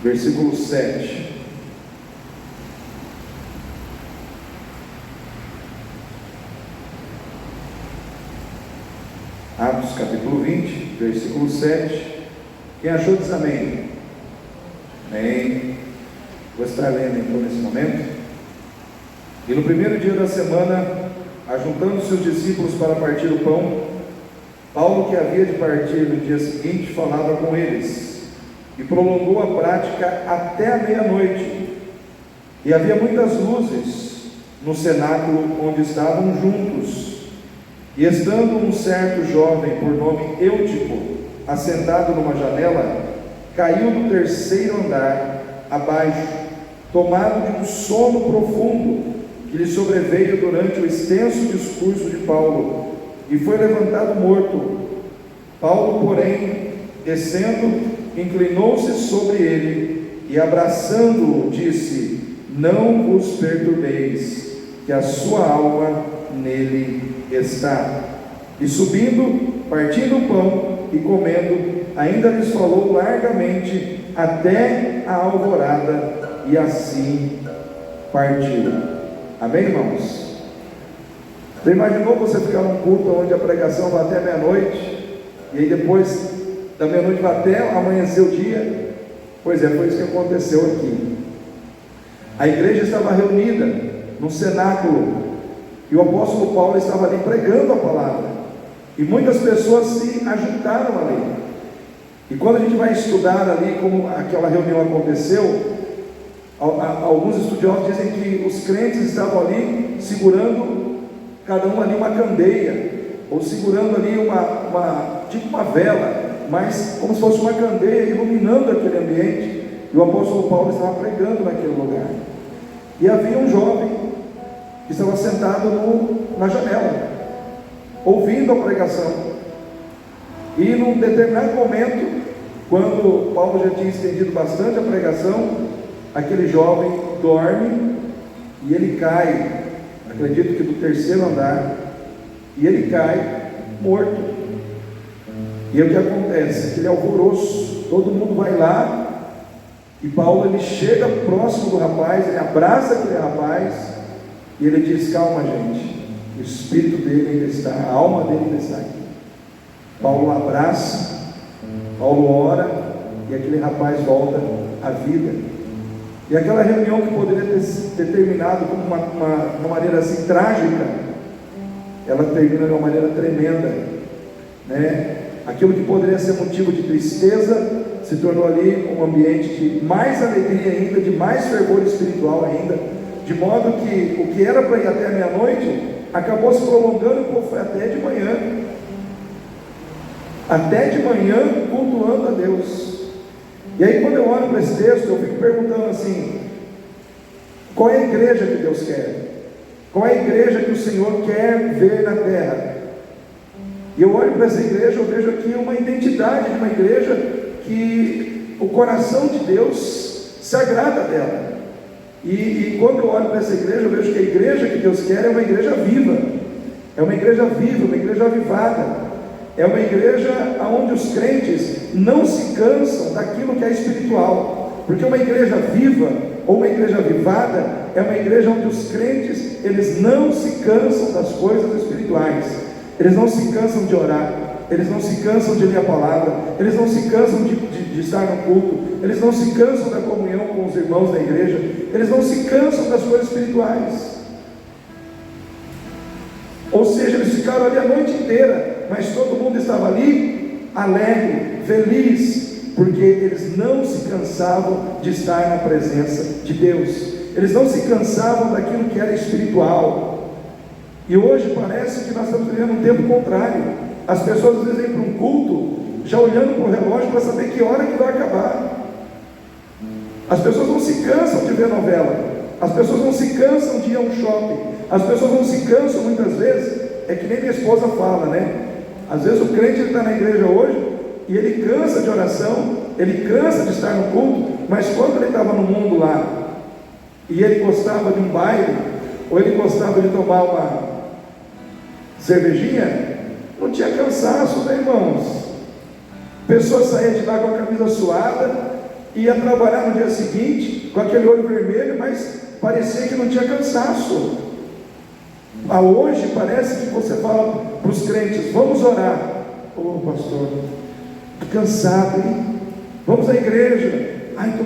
versículo 7. Atos capítulo 20, versículo 7. Quem achou diz amém. Amém. Vou estar lendo então nesse momento. E no primeiro dia da semana, ajuntando-se os discípulos para partir o pão, Paulo, que havia de partir no dia seguinte, falava com eles, e prolongou a prática até a meia-noite. E havia muitas luzes no cenáculo onde estavam juntos. E estando um certo jovem, por nome Eutico, assentado numa janela, caiu do terceiro andar abaixo, tomado de um sono profundo que lhe sobreveio durante o extenso discurso de Paulo, e foi levantado morto. Paulo, porém, descendo, inclinou-se sobre ele e, abraçando-o, disse: não vos perturbeis, que a sua alma nele está. E subindo, partindo o pão e comendo, ainda lhes falou largamente até a alvorada, e assim partiu. Amém, irmãos? Você imaginou você ficar num culto onde a pregação vai até meia-noite, e aí depois da meia-noite vai até amanhecer o dia? Pois é, foi isso que aconteceu aqui. A igreja estava reunida num cenáculo, e o apóstolo Paulo estava ali pregando a palavra, e muitas pessoas se ajuntaram ali. E quando a gente vai estudar ali como aquela reunião aconteceu, alguns estudiosos dizem que os crentes estavam ali segurando, cada um ali uma candeia, ou segurando ali tipo uma vela, mas como se fosse uma candeia iluminando aquele ambiente, e o apóstolo Paulo estava pregando naquele lugar. E havia um jovem que estava sentado na janela, ouvindo a pregação. E num determinado momento, quando Paulo já tinha estendido bastante a pregação, aquele jovem dorme e ele cai, acredito que do terceiro andar, e ele cai morto. E o que acontece? Aquele alvoroço, todo mundo vai lá, e Paulo ele chega próximo do rapaz, ele abraça aquele rapaz, e ele diz: calma, gente, o espírito dele ainda está, a alma dele ainda está aqui. Paulo abraça, Paulo ora, e aquele rapaz volta à vida. E aquela reunião que poderia ter terminado como uma maneira assim trágica, ela termina de uma maneira tremenda, né? Aquilo que poderia ser motivo de tristeza se tornou ali um ambiente de mais alegria ainda, de mais fervor espiritual ainda, de modo que o que era para ir até a meia-noite acabou se prolongando, e o povo foi até de manhã cultuando a Deus. E aí, quando eu olho para esse texto, eu fico perguntando assim: qual é a igreja que Deus quer? Qual é a igreja que o Senhor quer ver na terra? E eu olho para essa igreja, eu vejo aqui uma identidade de uma igreja que o coração de Deus se agrada dela. E quando eu olho para essa igreja, eu vejo que a igreja que Deus quer é uma igreja viva, uma igreja avivada, é uma igreja onde os crentes não se cansam daquilo que é espiritual, porque uma igreja viva ou uma igreja avivada é uma igreja onde os crentes, eles não se cansam das coisas espirituais, eles não se cansam de orar, eles não se cansam de ler a palavra, eles não se cansam de estar no culto, eles não se cansam da comunhão com os irmãos da igreja, eles não se cansam das coisas espirituais. Ou seja, eles ficaram ali a noite inteira, mas todo mundo estava ali alegre, feliz, porque eles não se cansavam de estar na presença de Deus, eles não se cansavam daquilo que era espiritual. E hoje parece que nós estamos vivendo um tempo contrário. As pessoas às vezes vêm para um culto já olhando para o relógio para saber que hora que vai acabar. As pessoas não se cansam de ver novela, as pessoas não se cansam de ir a um shopping, as pessoas não se cansam muitas vezes, é que nem minha esposa fala, né? Às vezes o crente está na igreja hoje e ele cansa de oração, ele cansa de estar no culto, mas quando ele estava no mundo lá e ele gostava de um baile, ou ele gostava de tomar uma cervejinha, não tinha cansaço, né, irmãos? Pessoas saíam de lá com a camisa suada, ia trabalhar no dia seguinte com aquele olho vermelho, mas parecia que não tinha cansaço. Hoje parece que você fala para os crentes: vamos orar. Ô pastor, estou cansado, hein? Vamos à igreja. Ai, estou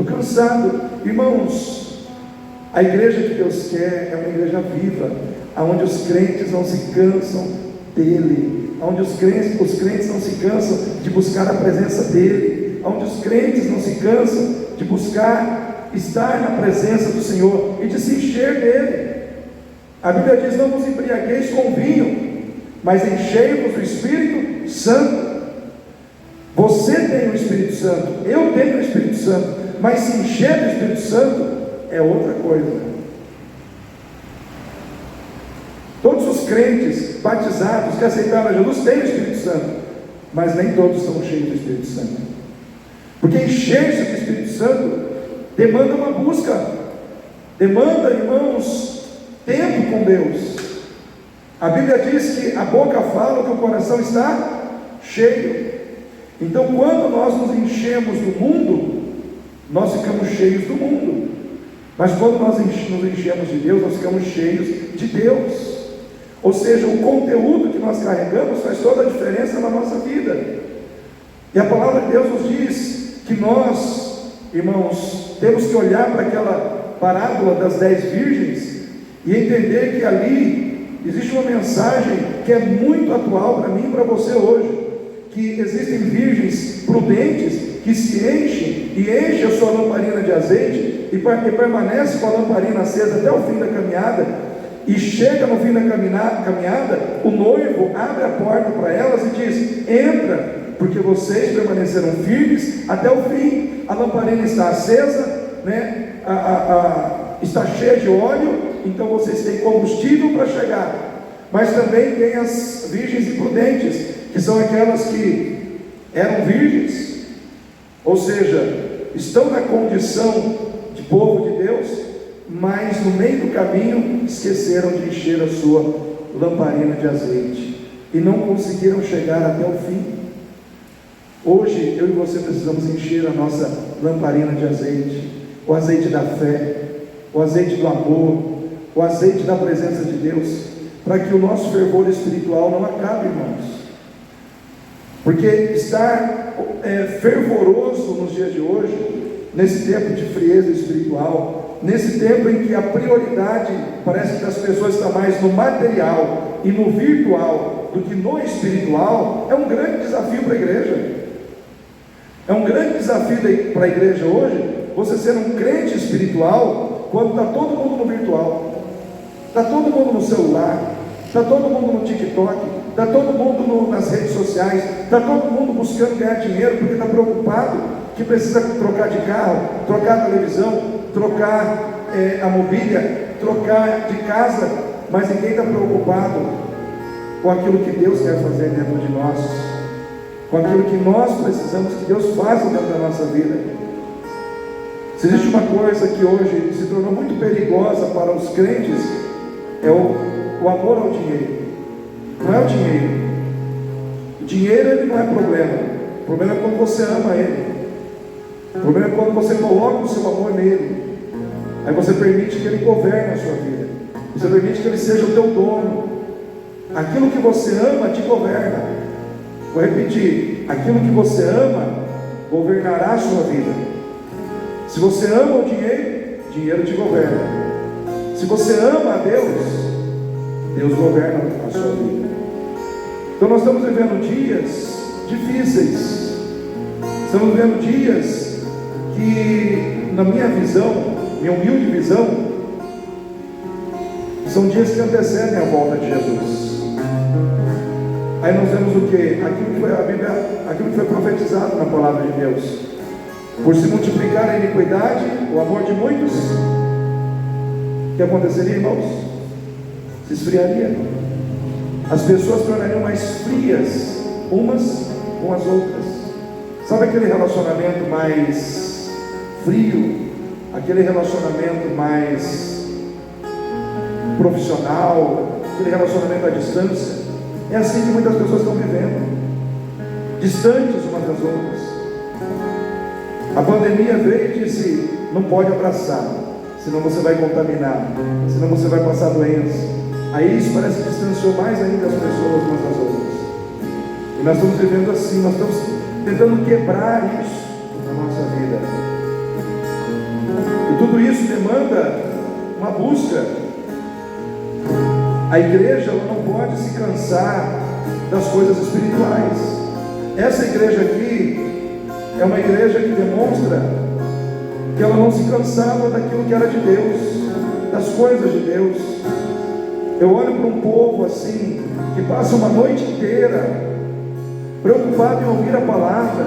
cansado. Irmãos, a igreja que Deus quer é uma igreja viva, onde os crentes não se cansam dEle, onde os crentes não se cansam de buscar a presença dEle, onde os crentes não se cansam de buscar estar na presença do Senhor e de se encher dEle. A Bíblia diz: não vos embriagueis com vinho, mas enchei-vos do Espírito Santo. Você tem o Espírito Santo, eu tenho o Espírito Santo, mas se encher do Espírito Santo é outra coisa. Todos os crentes batizados que aceitaram Jesus têm o Espírito Santo, mas nem todos são cheios do Espírito Santo, porque encher-se do Espírito Santo demanda uma busca, demanda, irmãos, tempo com Deus. A Bíblia diz que a boca fala que o coração está cheio. Então, quando nós nos enchemos do mundo, nós ficamos cheios do mundo. Mas quando nós nos enchemos de Deus, nós ficamos cheios de Deus. Ou seja, o conteúdo que nós carregamos faz toda a diferença na nossa vida. E a palavra de Deus nos diz que nós, irmãos, temos que olhar para aquela parábola das 10 virgens e entender que ali existe uma mensagem que é muito atual para mim e para você hoje. Que existem virgens prudentes que se enchem a sua lamparina de azeite e permanece com a lamparina acesa até o fim da caminhada, e chega no fim da caminhada, o noivo abre a porta para elas e diz: entra, porque vocês permaneceram firmes até o fim. A lamparina está acesa, né? Está cheia de óleo, então vocês têm combustível para chegar. Mas também tem as virgens imprudentes, que são aquelas que eram virgens, ou seja, estão na condição de povo de Deus, mas no meio do caminho esqueceram de encher a sua lamparina de azeite e não conseguiram chegar até o fim. Hoje eu e você precisamos encher a nossa lamparina de azeite, o azeite da fé, o azeite do amor, o azeite da presença de Deus, para que o nosso fervor espiritual não acabe, irmãos. Porque estar fervoroso nos dias de hoje, nesse tempo de frieza espiritual, nesse tempo em que a prioridade parece que das pessoas está mais no material e no virtual do que no espiritual, é um grande desafio para a igreja. É um grande desafio para a igreja hoje, você ser um crente espiritual, quando está todo mundo no virtual, está todo mundo no celular, está todo mundo no TikTok, está todo mundo nas redes sociais, está todo mundo buscando ganhar dinheiro, porque está preocupado que precisa trocar de carro, trocar a televisão, trocar a mobília, trocar de casa, mas ninguém está preocupado com aquilo que Deus quer fazer dentro de nós, com aquilo que nós precisamos que Deus faça dentro da nossa vida. Se existe uma coisa que hoje se tornou muito perigosa para os crentes, é o amor ao dinheiro. Não é o dinheiro. O dinheiro, ele não é problema. O problema é quando você ama ele. O problema é quando você coloca o seu amor nele. Aí você permite que ele governe a sua vida. Você permite que ele seja o teu dono. Aquilo que você ama te governa. Vou repetir: aquilo que você ama governará a sua vida. Se você ama o dinheiro, dinheiro te governa. Se você ama a Deus, Deus governa a sua vida. Então nós estamos vivendo dias difíceis. Estamos vivendo dias que, na minha visão, minha humilde visão, são dias que antecedem a volta de Jesus. Aí nós vemos o que? Aquilo que foi a Bíblia, aquilo que foi profetizado na palavra de Deus. Por se multiplicar a iniquidade, o amor de muitos, o que aconteceria, irmãos? Se esfriaria. As pessoas se tornariam mais frias umas com as outras. Sabe aquele relacionamento mais frio, aquele relacionamento mais profissional, aquele relacionamento à distância? É assim que muitas pessoas estão vivendo, distantes umas das outras. A pandemia veio e disse: não pode abraçar, senão você vai contaminar, senão você vai passar doença. Aí isso parece que distanciou mais ainda as pessoas umas das outras. E nós estamos vivendo assim, nós estamos tentando quebrar isso na nossa vida. E tudo isso demanda uma busca. A igreja ela não pode se cansar das coisas espirituais. Essa igreja aqui é uma igreja que demonstra que ela não se cansava daquilo que era de Deus, das coisas de Deus. Eu olho para um povo assim, que passa uma noite inteira preocupado em ouvir a palavra,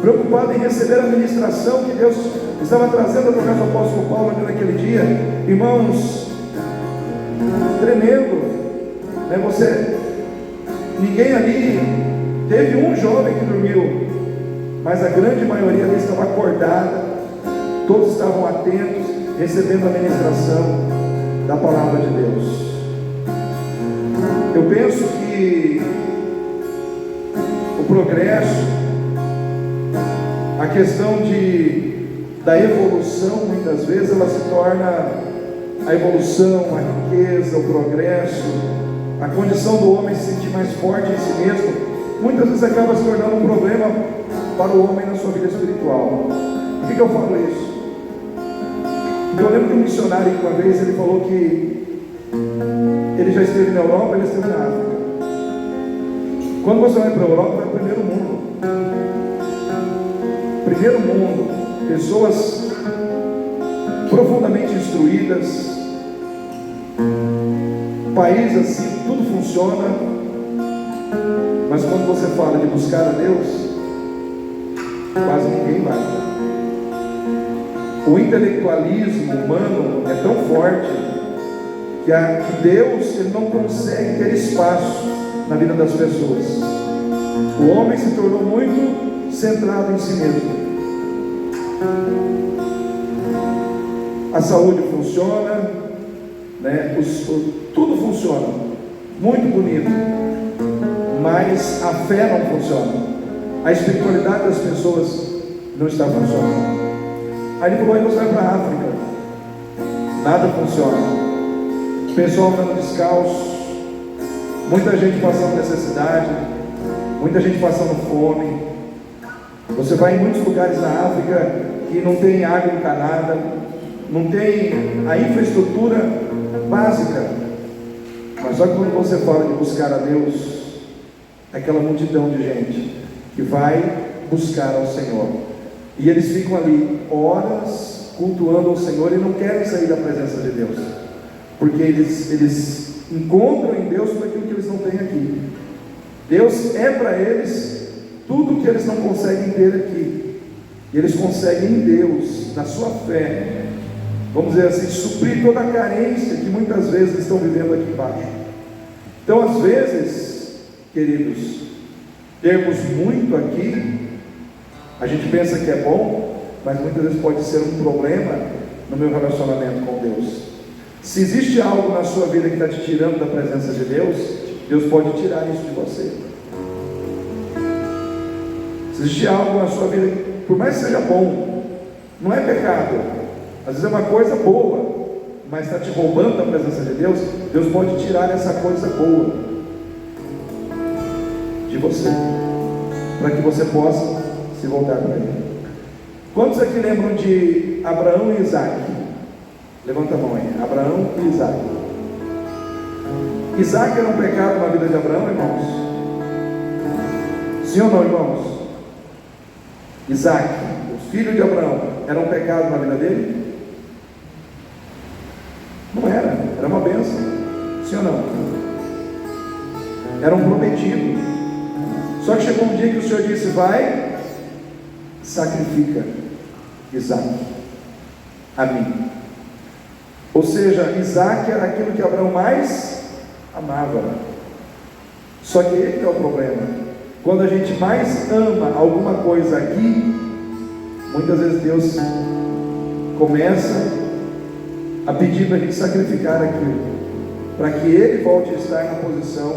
preocupado em receber a ministração que Deus estava trazendo através do apóstolo Paulo ali naquele dia. Irmãos, tremendo, né? Ninguém ali, teve um jovem que dormiu, mas a grande maioria ali estava acordada, todos estavam atentos, recebendo a ministração da palavra de Deus. Eu penso que o progresso, a questão da evolução, muitas vezes ela se torna a evolução, a riqueza, o progresso, a condição do homem se sentir mais forte em si mesmo, muitas vezes acaba se tornando um problema para o homem na sua vida espiritual. Por que eu falo isso? Porque eu lembro de um missionário que uma vez ele falou que ele já esteve na Europa, ele esteve na África. Quando você vai para a Europa, é o primeiro mundo. Primeiro mundo, pessoas profundamente instruídas, país assim, tudo funciona, mas quando você fala de buscar a Deus, quase ninguém vai. O intelectualismo humano é tão forte que Deus ele não consegue ter espaço na vida das pessoas. O homem se tornou muito centrado em si mesmo. A saúde funciona, né? Tudo funciona, muito bonito, mas a fé não funciona, a espiritualidade das pessoas não está funcionando. Aí ele falou: aí você vai para a África, nada funciona, o pessoal andando descalço, muita gente passando necessidade, muita gente passando fome. Você vai em muitos lugares na África que não tem água encanada, não tem a infraestrutura básica, mas só que quando você fala de buscar a Deus, é aquela multidão de gente que vai buscar ao Senhor, e eles ficam ali horas cultuando ao Senhor e não querem sair da presença de Deus, porque eles encontram em Deus tudo aquilo que eles não têm aqui. Deus é para eles tudo que eles não conseguem ter aqui, e eles conseguem em Deus, na sua fé, vamos dizer assim, suprir toda a carência que muitas vezes estão vivendo aqui embaixo. Então, às vezes, queridos, termos muito aqui, a gente pensa que é bom, mas muitas vezes pode ser um problema no meu relacionamento com Deus. Se existe algo na sua vida que está te tirando da presença de Deus, Deus pode tirar isso de você. Se existe algo na sua vida, por mais que seja bom, não é pecado, às vezes é uma coisa boa, mas está te roubando da presença de Deus, Deus pode tirar essa coisa boa de você, para que você possa se voltar para Ele. Quantos aqui lembram de Abraão e Isaac? Levanta a mão aí. Abraão e Isaac. Isaac era um pecado na vida de Abraão, irmãos? Sim ou não, irmãos? Isaac, o filho de Abraão, era um pecado na vida dele? Não era, era uma bênção. Sim ou não? Era um prometido. Só que chegou um dia que o Senhor disse: vai, sacrifica Isaac a mim. Ou seja, Isaac era aquilo que Abraão mais amava. Só que ele é o problema. Quando a gente mais ama alguma coisa aqui, muitas vezes Deus começa a pedir para a gente sacrificar aquilo, para que Ele volte a estar na posição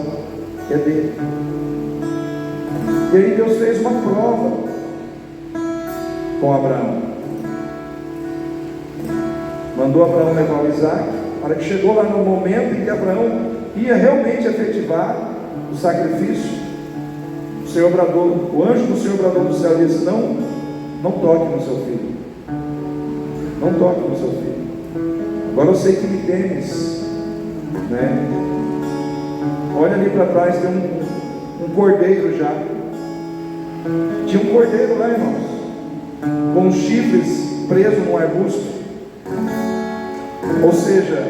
que é dele. E aí Deus fez uma prova. com Abraão. Mandou Abraão levar o Isaac, para que chegou lá no momento em que Abraão ia realmente efetivar o sacrifício. O Senhor bradou, o anjo do Senhor bradou do céu e disse: não toque no seu filho, não toque no seu filho. Agora eu sei que me temes, né? Olha ali para trás, tem um cordeiro já. Tinha um cordeiro lá, irmãos, com os chifres presos num arbusto. Ou seja,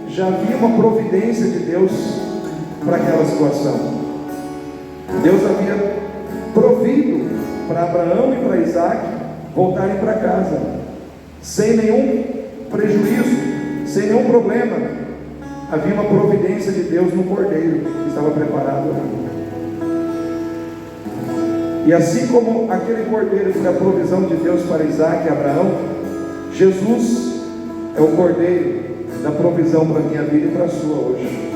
já havia uma providência de Deus para aquela situação. Deus havia provido para Abraão e para Isaac voltarem para casa, sem nenhum prejuízo, sem nenhum problema. Havia uma providência de Deus no cordeiro que estava preparado ali. E assim como aquele cordeiro foi a provisão de Deus para Isaac e Abraão, Jesus é o cordeiro da provisão para a minha vida e para a sua hoje.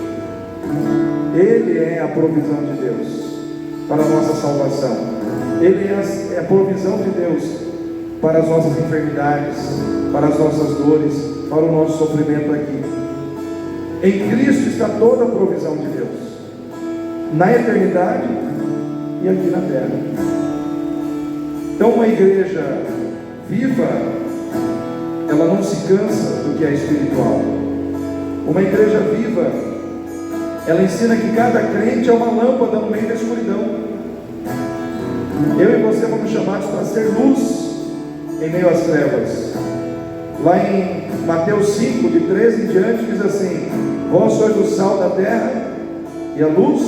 Ele é a provisão de Deus para a nossa salvação. Ele é a provisão de Deus para as nossas enfermidades, para as nossas dores, para o nosso sofrimento aqui. Em Cristo está toda a provisão de Deus, na eternidade e aqui na terra. Então, uma igreja viva, ela não se cansa do que é espiritual. Uma igreja viva, ela ensina que cada crente é uma lâmpada no meio da escuridão. Eu e você fomos chamados para ser luz em meio às trevas. Lá em Mateus 5, de 13 em diante, diz assim: vós sois o sal da terra e a luz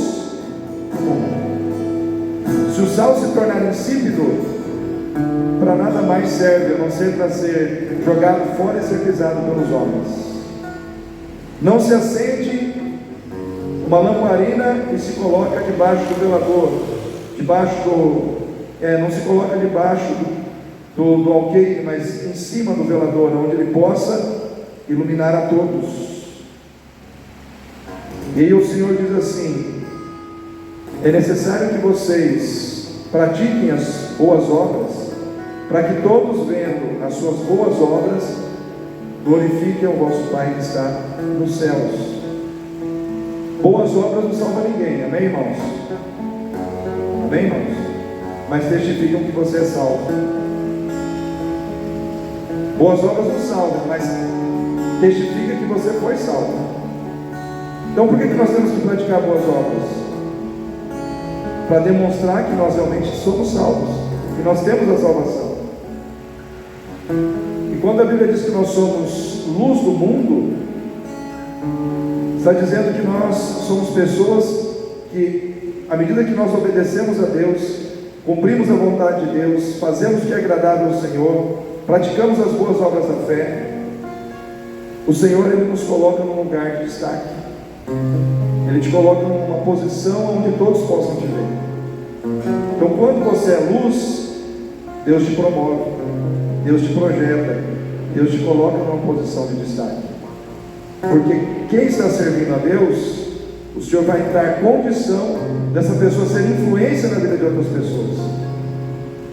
do mundo. Se o sal se tornar insípido, para nada mais serve, a não ser para ser jogado fora e ser pisado pelos homens. Não se acende uma lamparina e se coloca debaixo do velador, não se coloca debaixo do alqueire, mas em cima do velador, onde ele possa iluminar a todos. E aí o Senhor diz assim: é necessário que vocês pratiquem as boas obras, para que todos, vendo as suas boas obras, glorifiquem o vosso Pai que está nos céus. Boas obras não salvam ninguém, amém, irmãos? Amém, irmãos? Mas testificam que você é salvo. Boas obras não salvam, mas testifica que você foi salvo. Então por que nós temos que praticar boas obras? Para demonstrar que nós realmente somos salvos, que nós temos a salvação. E quando a Bíblia diz que nós somos luz do mundo, está dizendo que nós somos pessoas que, à medida que nós obedecemos a Deus, cumprimos a vontade de Deus, fazemos o que é agradável ao Senhor, praticamos as boas obras da fé, o Senhor, Ele nos coloca num lugar de destaque. Ele te coloca numa posição onde todos possam te ver. Então, quando você é luz, Deus te promove, Deus te projeta, Deus te coloca numa posição de destaque. Porque quem está servindo a Deus, o Senhor vai dar condição dessa pessoa ser influência na vida de outras pessoas.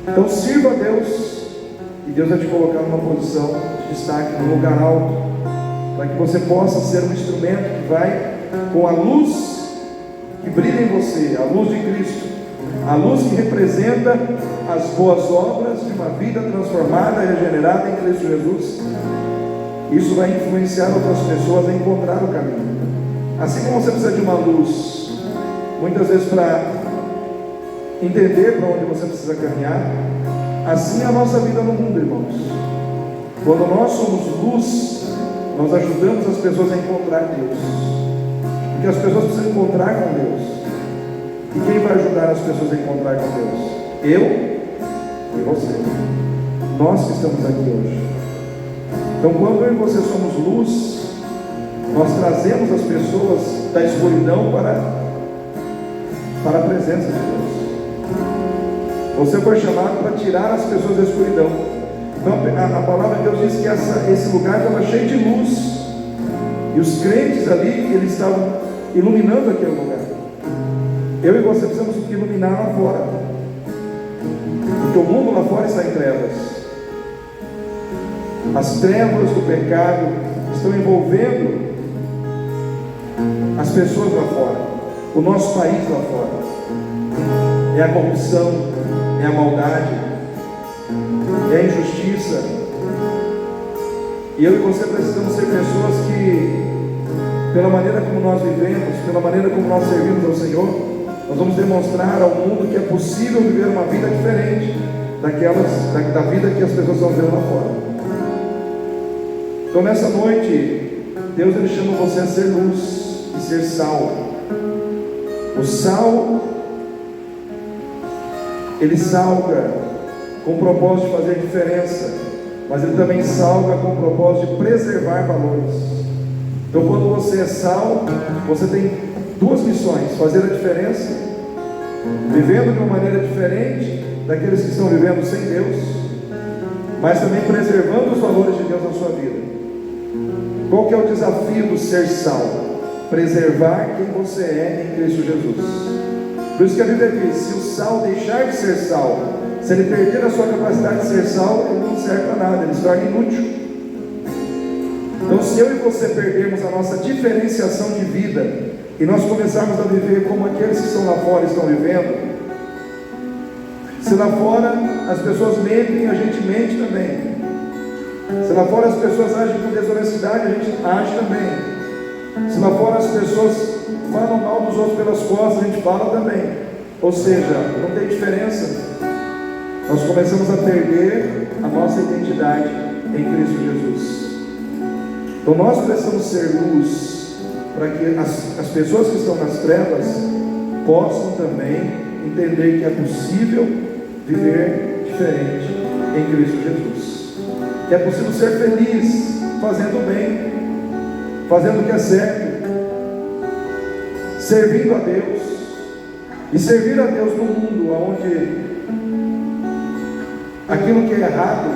Então sirva a Deus, e Deus vai te colocar numa posição de destaque, num lugar alto, para que você possa ser um instrumento que vai com a luz que brilha em você, a luz de Cristo, a luz que representa as boas obras de uma vida transformada e regenerada em Cristo Jesus. Isso vai influenciar outras pessoas a encontrar o caminho. Assim como você precisa de uma luz, muitas vezes para entender para onde você precisa caminhar, assim é a nossa vida no mundo, irmãos. Quando nós somos luz, nós ajudamos as pessoas a encontrar Deus, porque as pessoas precisam encontrar com Deus. E quem vai ajudar as pessoas a encontrar com Deus? Eu e você, nós que estamos aqui hoje. Então, quando eu e você somos luz, nós trazemos as pessoas da escuridão para a presença de Deus. Você foi chamado para tirar as pessoas da escuridão. Então, a palavra de Deus diz que esse lugar estava cheio de luz, e os crentes ali, eles estavam iluminando aquele lugar. Eu e você precisamos iluminar lá fora, porque o mundo lá fora está em trevas. As trevas do pecado estão envolvendo as pessoas lá fora, o nosso país lá fora. É a corrupção, é a maldade, é a injustiça. E eu e você precisamos ser pessoas que, pela maneira como nós vivemos, pela maneira como nós servimos ao Senhor, nós vamos demonstrar ao mundo que é possível viver uma vida diferente da vida que as pessoas estão vivendo lá fora. Então nessa noite, Deus ele chama você a ser luz e ser sal. O sal, ele salga com o propósito de fazer diferença, mas ele também salga com o propósito de preservar valores. Então quando você é sal, você tem duas missões: fazer a diferença, vivendo de uma maneira diferente daqueles que estão vivendo sem Deus, mas também preservando os valores de Deus na sua vida. Qual que é o desafio do ser sal? Preservar quem você é em Cristo Jesus. Por isso que a Bíblia diz: se o sal deixar de ser sal, se ele perder a sua capacidade de ser sal, ele não serve para nada, ele se torna inútil. Então, se eu e você perdermos a nossa diferenciação de vida e nós começarmos a viver como aqueles que estão lá fora estão vivendo, se lá fora as pessoas mentem, a gente mente também. Se lá fora as pessoas agem com desonestidade, a gente age também. Se lá fora as pessoas falam mal dos outros pelas costas, a gente fala também. Ou seja, não tem diferença. Nós começamos a perder a nossa identidade em Cristo Jesus. Então nós precisamos ser luz para que as pessoas que estão nas trevas possam também entender que é possível viver diferente em Cristo Jesus. Que é possível ser feliz fazendo o bem, fazendo o que é certo, servindo a Deus. E servir a Deus no mundo onde aquilo que é errado,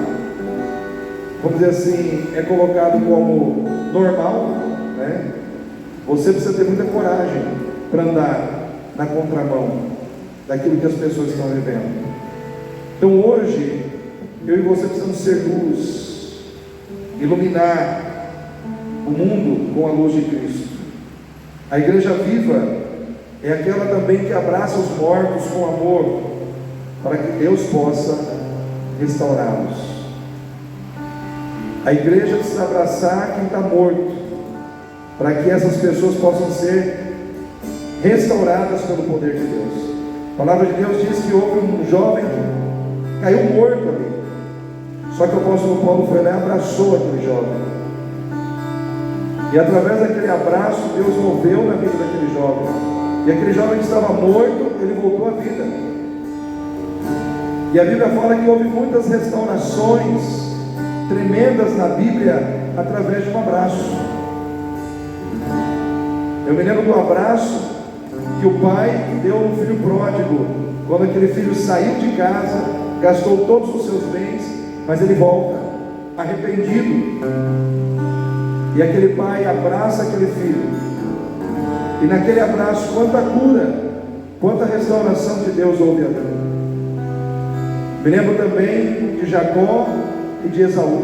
vamos dizer assim, é colocado como normal, né? Você precisa ter muita coragem para andar na contramão daquilo que as pessoas estão vivendo. Então hoje, eu e você precisamos ser luz, iluminar o mundo com a luz de Cristo. A igreja viva é aquela também que abraça os mortos com amor, para que Deus possa restaurá-los. A igreja precisa abraçar quem está morto, para que essas pessoas possam ser restauradas pelo poder de Deus. A palavra de Deus diz que houve um jovem que caiu morto ali, só que o apóstolo Paulo foi lá e abraçou aquele jovem, e através daquele abraço Deus moveu na vida daquele jovem, e aquele jovem que estava morto, ele voltou à vida. E a Bíblia fala que houve muitas restaurações tremendas na Bíblia através de um abraço. Eu me lembro do abraço que o pai deu no filho pródigo, quando aquele filho saiu de casa, gastou todos os seus bens, mas ele volta arrependido, e aquele pai abraça aquele filho, e naquele abraço, quanta cura, quanta restauração de Deus houve ali. Me lembro também de Jacó e de Esaú.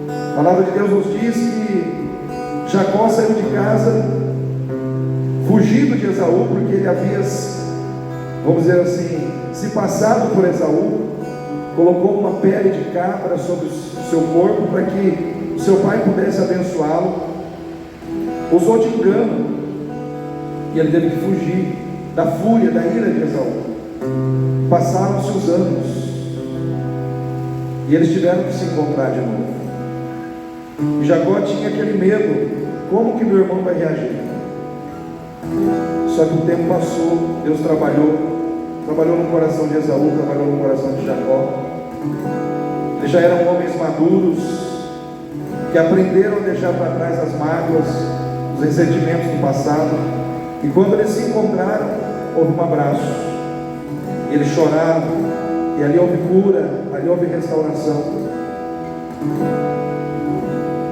A palavra de Deus nos diz que Jacó saiu de casa fugido de Esaú, porque ele havia, vamos dizer assim, se passado por Esaú, colocou uma pele de cabra sobre o seu corpo para que o seu pai pudesse abençoá-lo, usou de engano, e ele teve que fugir da fúria, da ira de Esaú. Passaram-se os anos, e eles tiveram que se encontrar de novo. E Jacó tinha aquele medo: como que meu irmão vai reagir? Só que o tempo passou, Deus trabalhou no coração de Esaú, trabalhou no coração de Jacó. Eles já eram homens maduros, que aprenderam a deixar para trás as mágoas, os ressentimentos do passado. E quando eles se encontraram, houve um abraço, e eles choraram, e ali houve cura, ali houve restauração.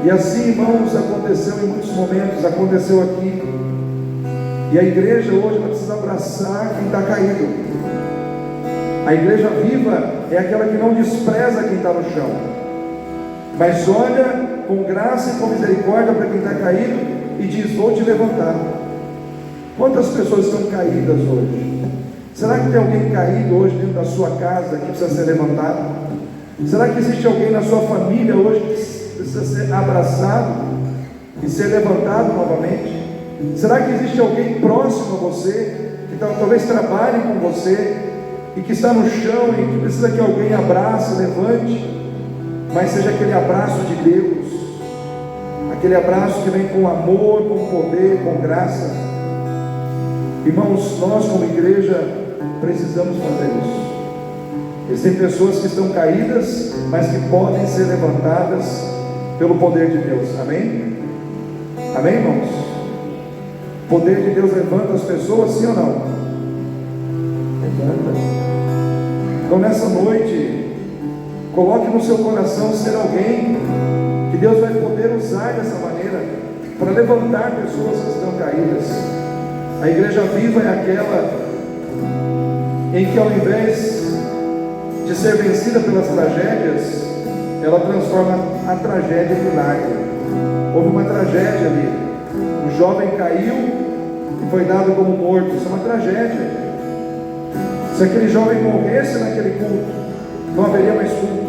E assim, irmãos, aconteceu em muitos momentos, aconteceu aqui. E a igreja hoje ela precisa abraçar quem está caído. A igreja viva é aquela que não despreza quem está no chão. mas olha com graça e com misericórdia para quem está caído e diz: vou te levantar. Quantas pessoas estão caídas hoje? Será que tem alguém caído hoje dentro da sua casa que precisa ser levantado? Será que existe alguém na sua família hoje que precisa ser abraçado e ser levantado novamente? Será que existe alguém próximo a você, que talvez trabalhe com você e que está no chão e que precisa que alguém abrace, levante, mas seja aquele abraço de Deus, aquele abraço que vem com amor, com poder, com graça? Irmãos, nós como igreja precisamos fazer isso. Existem pessoas que estão caídas, mas que podem ser levantadas pelo poder de Deus. Amém? Amém, irmãos? O poder de Deus levanta as pessoas, sim ou não? Levanta. Então nessa noite, coloque no seu coração ser alguém que Deus vai poder usar dessa maneira para levantar pessoas que estão caídas. A igreja viva é aquela em que, ao invés de ser vencida pelas tragédias, ela transforma a tragédia em milagre. Houve uma tragédia ali, um jovem caiu e foi dado como morto. Isso é uma tragédia. Se aquele jovem morresse naquele culto, não haveria mais culto.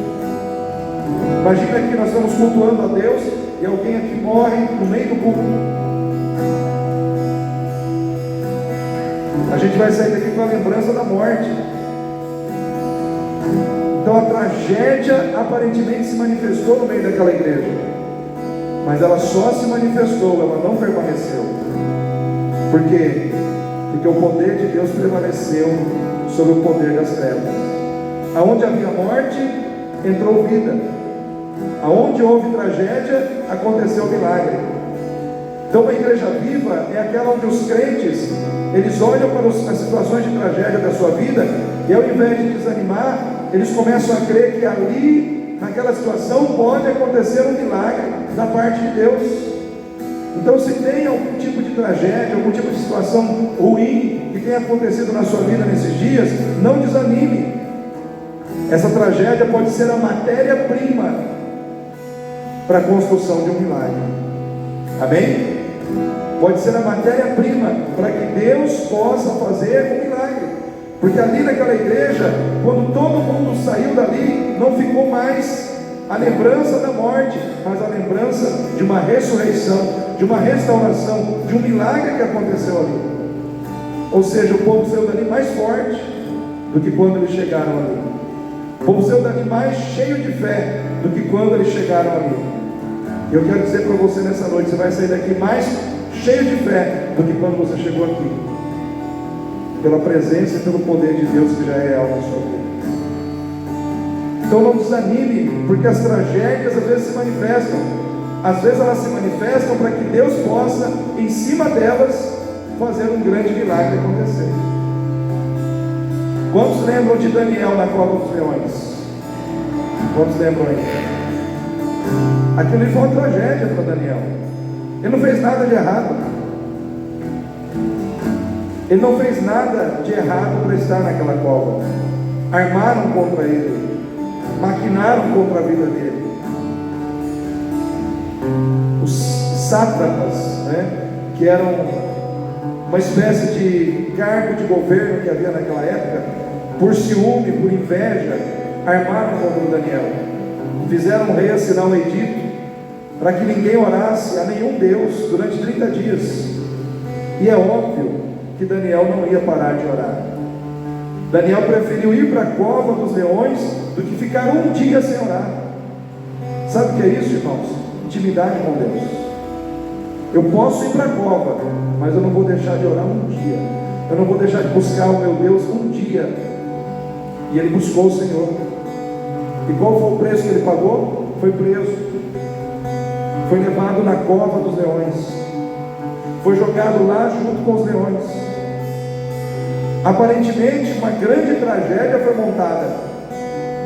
Imagina que nós estamos cultuando a Deus e alguém aqui morre no meio do culto. A gente vai sair daqui com a lembrança da morte. Então a tragédia aparentemente se manifestou no meio daquela igreja, mas ela só se manifestou, ela não permaneceu. Por quê? Porque o poder de Deus prevaleceu sobre o poder das trevas. Aonde havia morte, entrou vida. Aonde houve tragédia, aconteceu milagre. Então a igreja viva é aquela onde os crentes, eles olham para as situações de tragédia da sua vida e, ao invés de desanimar, eles começam a crer que ali, naquela situação, pode acontecer um milagre da parte de Deus. Então, se tem algum tipo de tragédia, algum tipo de situação ruim que tenha acontecido na sua vida nesses dias, não desanime. Essa tragédia pode ser a matéria-prima para a construção de um milagre. Amém? Pode ser a matéria-prima para que Deus possa fazer um milagre. Porque ali naquela igreja, quando todo mundo saiu dali, não ficou mais a lembrança da morte, mas a lembrança de uma ressurreição, de uma restauração, de um milagre que aconteceu ali. Ou seja, o povo saiu dali mais forte do que quando eles chegaram ali. O povo saiu dali mais cheio de fé do que quando eles chegaram ali. E eu quero dizer para você nessa noite, você vai sair daqui mais cheio de fé do que quando você chegou aqui, pela presença e pelo poder de Deus que já é real na sua vida. Então não desanime, porque as tragédias às vezes se manifestam. Às vezes elas se manifestam para que Deus possa, em cima delas, fazer um grande milagre acontecer. Quantos lembram de Daniel na cova dos leões? Quantos lembram aí? Aquilo ali foi uma tragédia para Daniel. Ele não fez nada de errado. Ele não fez nada de errado para estar naquela cova. Armaram contra ele, maquinaram contra a vida dele. Os sátrapas, que eram uma espécie de cargo de governo que havia naquela época, por ciúme, por inveja, armaram contra o Daniel. Fizeram o rei assinar um edito para que ninguém orasse a nenhum Deus durante 30 dias. E é óbvio que Daniel não ia parar de orar. Daniel preferiu ir para a cova dos leões do que ficar um dia sem orar. Sabe o que é isso, irmãos? Intimidade com Deus. Eu posso ir para a cova, mas eu não vou deixar de orar um dia. Eu não vou deixar de buscar o meu Deus um dia. E ele buscou o Senhor. E qual foi o preço que ele pagou? Foi preso. Foi levado na cova dos leões. Foi jogado lá junto com os leões. Aparentemente uma grande tragédia foi montada.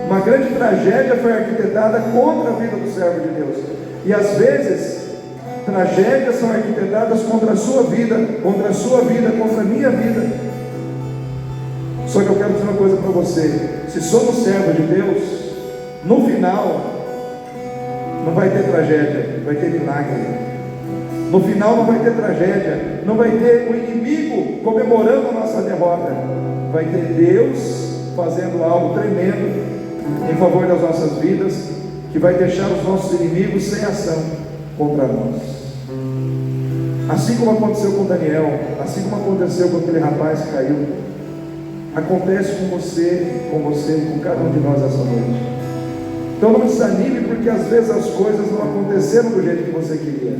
Uma grande tragédia foi arquitetada contra a vida do servo de Deus. E às vezes tragédias são arquitetadas contra a sua vida, contra a sua vida, contra a minha vida. Só que eu quero dizer uma coisa para você: se somos servos de Deus, no final não vai ter tragédia, vai ter milagre. No final não vai ter tragédia, não vai ter o inimigo comemorando a nossa derrota. Vai ter Deus fazendo algo tremendo em favor das nossas vidas, que vai deixar os nossos inimigos sem ação contra nós. Assim como aconteceu com Daniel, assim como aconteceu com aquele rapaz que caiu, acontece com você, com cada um de nós essa noite. Então não desanime, porque às vezes as coisas não aconteceram do jeito que você queria,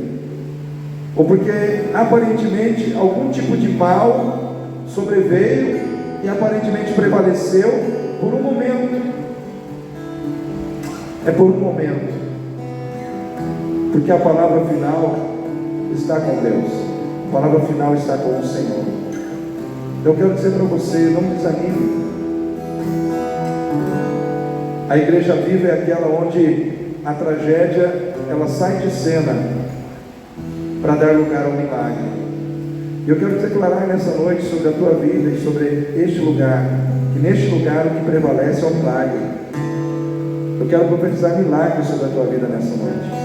ou porque aparentemente algum tipo de mal sobreveio e aparentemente prevaleceu por um momento. É por um momento, porque a palavra final está com Deus, a palavra final está com o Senhor. Eu quero dizer para você, não desanime. A igreja viva é aquela onde a tragédia, ela sai de cena para dar lugar ao milagre. E eu quero declarar nessa noite sobre a tua vida e sobre este lugar, que neste lugar o que prevalece é o milagre. Eu quero profetizar milagre sobre a tua vida nessa noite.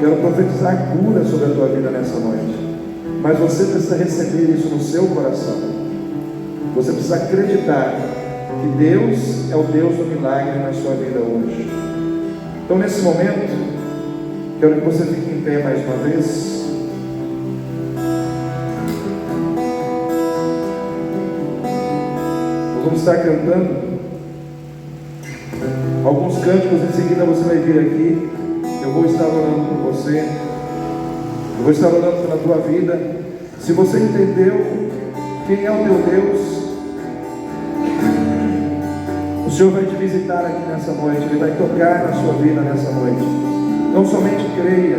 Quero profetizar cura sobre a tua vida nessa noite. Mas você precisa receber isso no seu coração. Você precisa acreditar que Deus é o Deus do milagre na sua vida hoje. Então nesse momento, quero que você fique em pé mais uma vez. Nós vamos estar cantando alguns cânticos, em seguida você vai vir aqui. Eu vou estar orando por você, eu vou estar orando pela tua vida. Se você entendeu quem é o teu Deus, o Senhor vai te visitar aqui nessa noite, Ele vai tocar na sua vida nessa noite. Não somente creia,